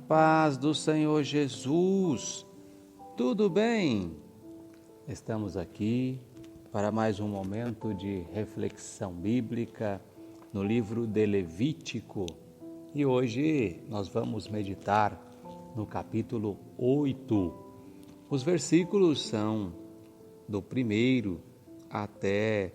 Paz do Senhor Jesus, tudo bem? Estamos aqui para mais um momento de reflexão bíblica no livro de Levítico e hoje nós vamos meditar no capítulo 8. Os versículos são do 1º até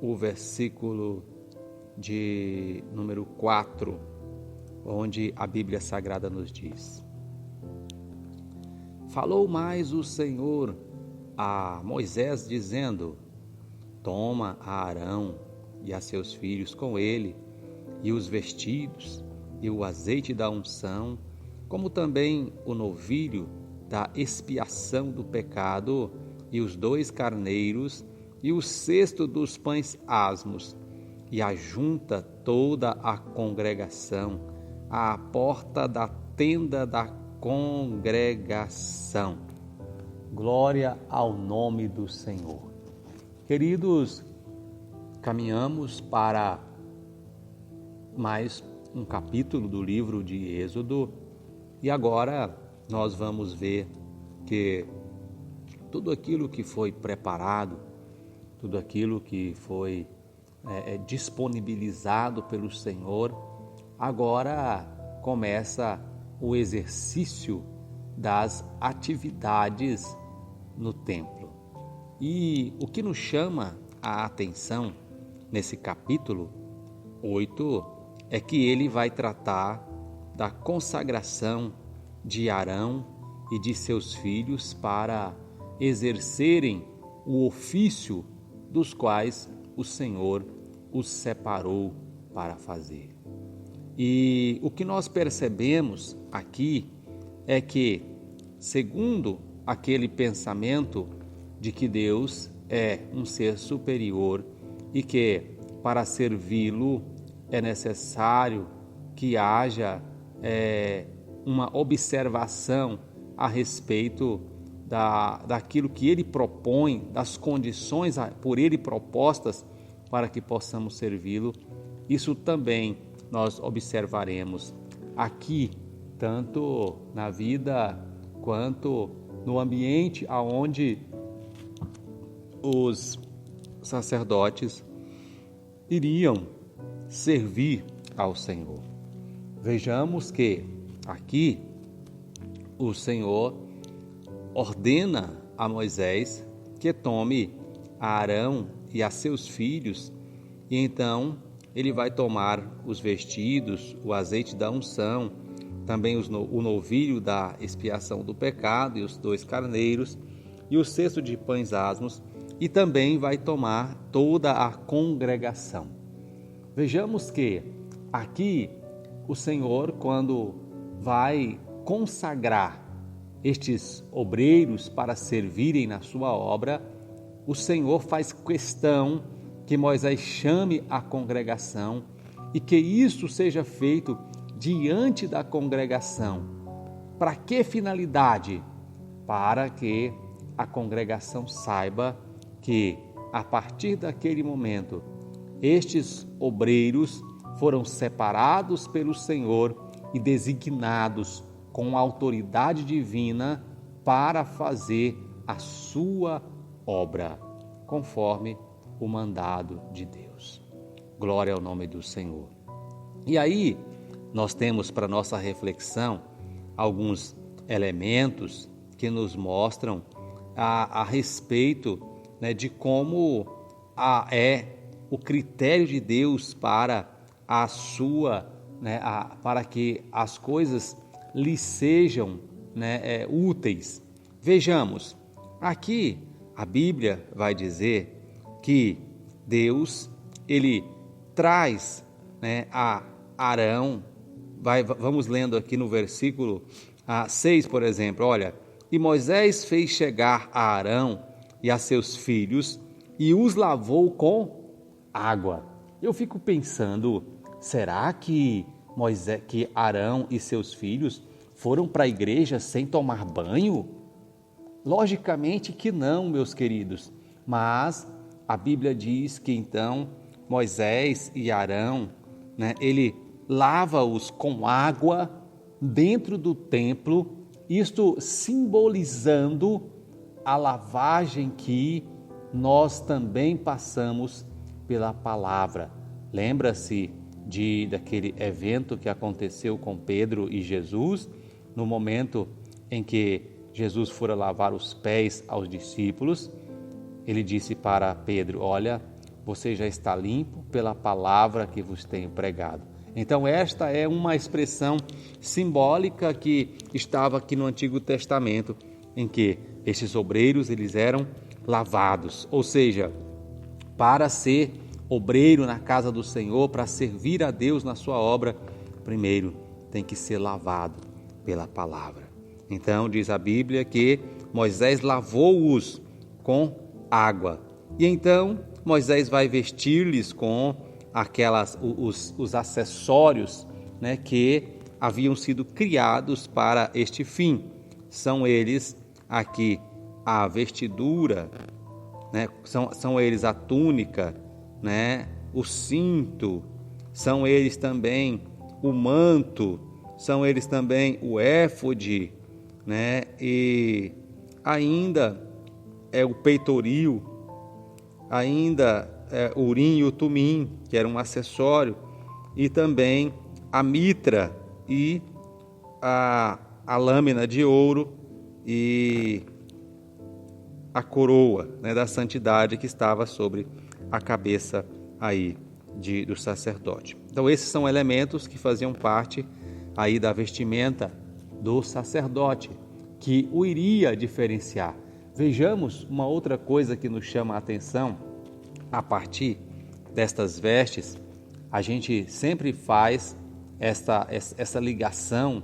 o versículo de número 4, onde a Bíblia Sagrada nos diz: Falou mais o Senhor a Moisés, dizendo: Toma a Arão e a seus filhos com ele, e os vestidos, e o azeite da unção, como também o novilho da expiação do pecado, e os 2 carneiros, e o cesto dos pães asmos, e ajunta toda a congregação à porta da tenda da congregação. Glória ao nome do Senhor. Queridos, caminhamos para mais um capítulo do livro de Êxodo e agora nós vamos ver que tudo aquilo que foi preparado, tudo aquilo que foi disponibilizado pelo Senhor, agora começa o exercício das atividades no templo. E o que nos chama a atenção nesse capítulo 8 é que ele vai tratar da consagração de Arão e de seus filhos para exercerem o ofício dos quais o Senhor os separou para fazer. E o que nós percebemos aqui é que, segundo aquele pensamento de que Deus é um ser superior e que, para servi-lo, é necessário que haja uma observação a respeito daquilo que Ele propõe, das condições por Ele propostas para que possamos servi-lo. Isso também nós observaremos aqui, tanto na vida quanto no ambiente aonde os sacerdotes iriam servir ao Senhor. Vejamos que aqui o Senhor ordena a Moisés que tome a Arão e a seus filhos, e então ele vai tomar os vestidos, o azeite da unção, também o novilho da expiação do pecado e os 2 carneiros e o cesto de pães asmos, e também vai tomar toda a congregação. Vejamos que aqui o Senhor, quando vai consagrar estes obreiros para servirem na sua obra, o Senhor faz questão que Moisés chame a congregação e que isso seja feito diante da congregação. Para que finalidade? Para que a congregação saiba que, a partir daquele momento, estes obreiros foram separados pelo Senhor e designados com autoridade divina para fazer a sua obra, conforme o mandado de Deus. Glória ao nome do Senhor. E aí, nós temos para nossa reflexão alguns elementos que nos mostram a respeito, de como é o critério de Deus para a sua, para que as coisas lhe sejam úteis. Vejamos, aqui a Bíblia vai dizer que Deus, ele traz a Arão, vamos lendo aqui no versículo 6, por exemplo, olha: E Moisés fez chegar a Arão e a seus filhos e os lavou com água. Eu fico pensando, será que Arão e seus filhos foram para a igreja sem tomar banho? Logicamente que não, meus queridos, mas a Bíblia diz que então Moisés e Arão, ele lava-os com água dentro do templo, isto simbolizando a lavagem que nós também passamos pela palavra. Lembra-se daquele evento que aconteceu com Pedro e Jesus, no momento em que Jesus fora lavar os pés aos discípulos. Ele disse para Pedro: olha, você já está limpo pela palavra que vos tenho pregado. Então esta é uma expressão simbólica que estava aqui no Antigo Testamento, em que esses obreiros eles eram lavados, ou seja, para ser obreiro na casa do Senhor, para servir a Deus na sua obra, primeiro tem que ser lavado pela palavra. Então diz a Bíblia que Moisés lavou-os com água, e então Moisés vai vestir-lhes com os acessórios, né, que haviam sido criados para este fim. São eles aqui a vestidura, né, são eles a túnica, né, o cinto, são eles também o manto, são eles também o éfode, né, e ainda é o peitoril, ainda o urim e o tumim, que era um acessório, e também a mitra e a lâmina de ouro e a coroa, né, da santidade que estava sobre a cabeça aí do sacerdote. Então esses são elementos que faziam parte aí da vestimenta do sacerdote, que o iria diferenciar. Vejamos uma outra coisa que nos chama a atenção. A partir destas vestes, a gente sempre faz essa ligação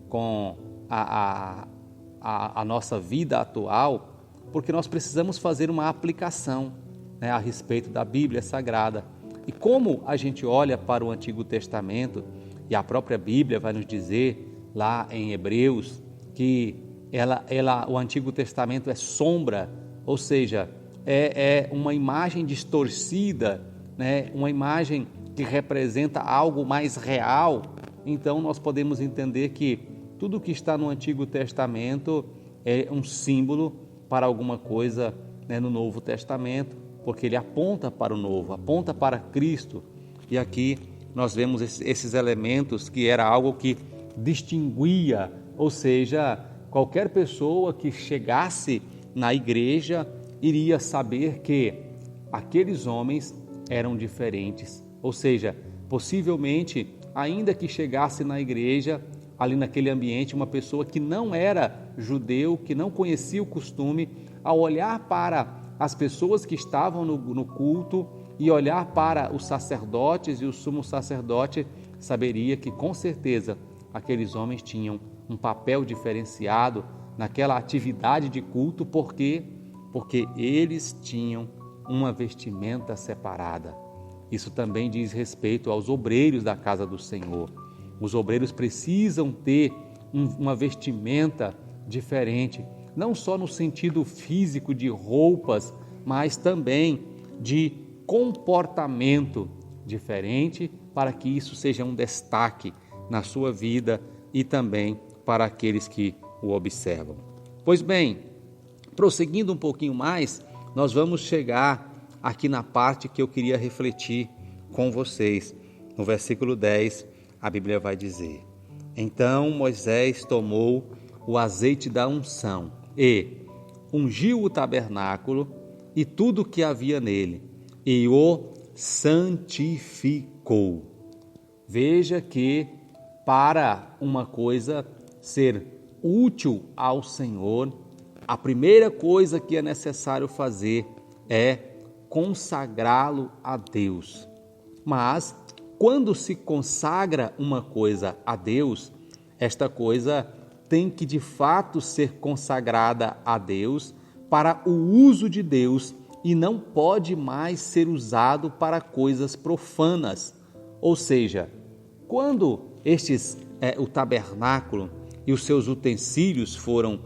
com a nossa vida atual, porque nós precisamos fazer uma aplicação, né, a respeito da Bíblia Sagrada. E como a gente olha para o Antigo Testamento, e a própria Bíblia vai nos dizer lá em Hebreus que o Antigo Testamento é sombra, ou seja, é uma imagem distorcida, né? Uma imagem que representa algo mais real. Então nós podemos entender que tudo que está no Antigo Testamento é um símbolo para alguma coisa, né, no Novo Testamento, porque ele aponta para o Novo, aponta para Cristo. E aqui nós vemos esses elementos que era algo que distinguia, ou seja, qualquer pessoa que chegasse na igreja iria saber que aqueles homens eram diferentes, ou seja, possivelmente, ainda que chegasse na igreja, ali naquele ambiente, uma pessoa que não era judeu, que não conhecia o costume, ao olhar para as pessoas que estavam no culto e olhar para os sacerdotes e o sumo sacerdote, saberia que com certeza aqueles homens tinham um papel diferenciado naquela atividade de culto, porque eles tinham uma vestimenta separada. Isso também diz respeito aos obreiros da casa do Senhor. Os obreiros precisam ter uma vestimenta diferente, não só no sentido físico de roupas, mas também de comportamento diferente, para que isso seja um destaque na sua vida e também para aqueles que o observam. Pois bem, prosseguindo um pouquinho mais, nós vamos chegar aqui na parte que eu queria refletir com vocês. No versículo 10, a Bíblia vai dizer: então Moisés tomou o azeite da unção e ungiu o tabernáculo e tudo o que havia nele, e o santificou. Veja que para uma coisa ser útil ao Senhor, a primeira coisa que é necessário fazer é consagrá-lo a Deus. Mas quando se consagra uma coisa a Deus, esta coisa tem que de fato ser consagrada a Deus para o uso de Deus e não pode mais ser usado para coisas profanas. Ou seja, quando o tabernáculo e os seus utensílios foram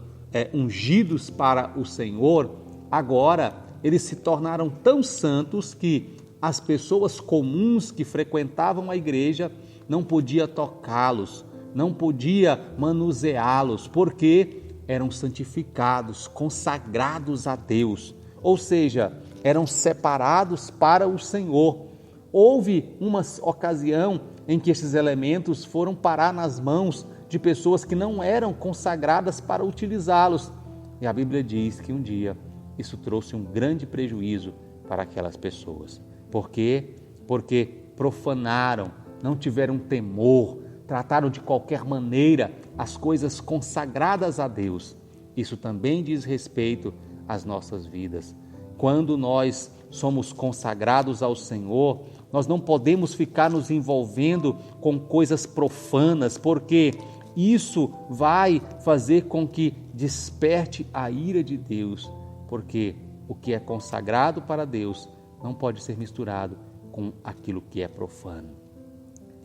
ungidos para o Senhor, agora eles se tornaram tão santos que as pessoas comuns que frequentavam a igreja não podiam tocá-los, não podia manuseá-los, porque eram santificados, consagrados a Deus, ou seja, eram separados para o Senhor. Houve uma ocasião em que esses elementos foram parar nas mãos de pessoas que não eram consagradas para utilizá-los. E a Bíblia diz que um dia isso trouxe um grande prejuízo para aquelas pessoas. Por quê? Porque profanaram, não tiveram temor, trataram de qualquer maneira as coisas consagradas a Deus. Isso também diz respeito às nossas vidas. Quando nós somos consagrados ao Senhor, nós não podemos ficar nos envolvendo com coisas profanas, porque isso vai fazer com que desperte a ira de Deus, porque o que é consagrado para Deus não pode ser misturado com aquilo que é profano.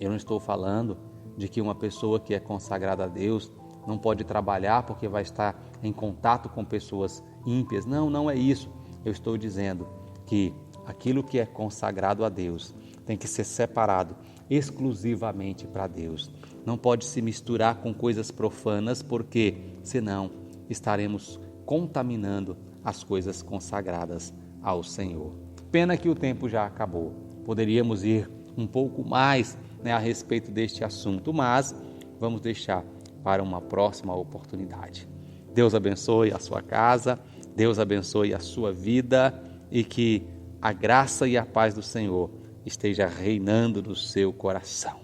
Eu não estou falando de que uma pessoa que é consagrada a Deus não pode trabalhar porque vai estar em contato com pessoas ímpias. Não, não é isso. Eu estou dizendo que aquilo que é consagrado a Deus tem que ser separado exclusivamente para Deus. Não pode se misturar com coisas profanas, porque senão estaremos contaminando as coisas consagradas ao Senhor. Pena que o tempo já acabou. Poderíamos ir um pouco mais a respeito deste assunto, mas vamos deixar para uma próxima oportunidade. Deus abençoe a sua casa, Deus abençoe a sua vida e que a graça e a paz do Senhor esteja reinando no seu coração.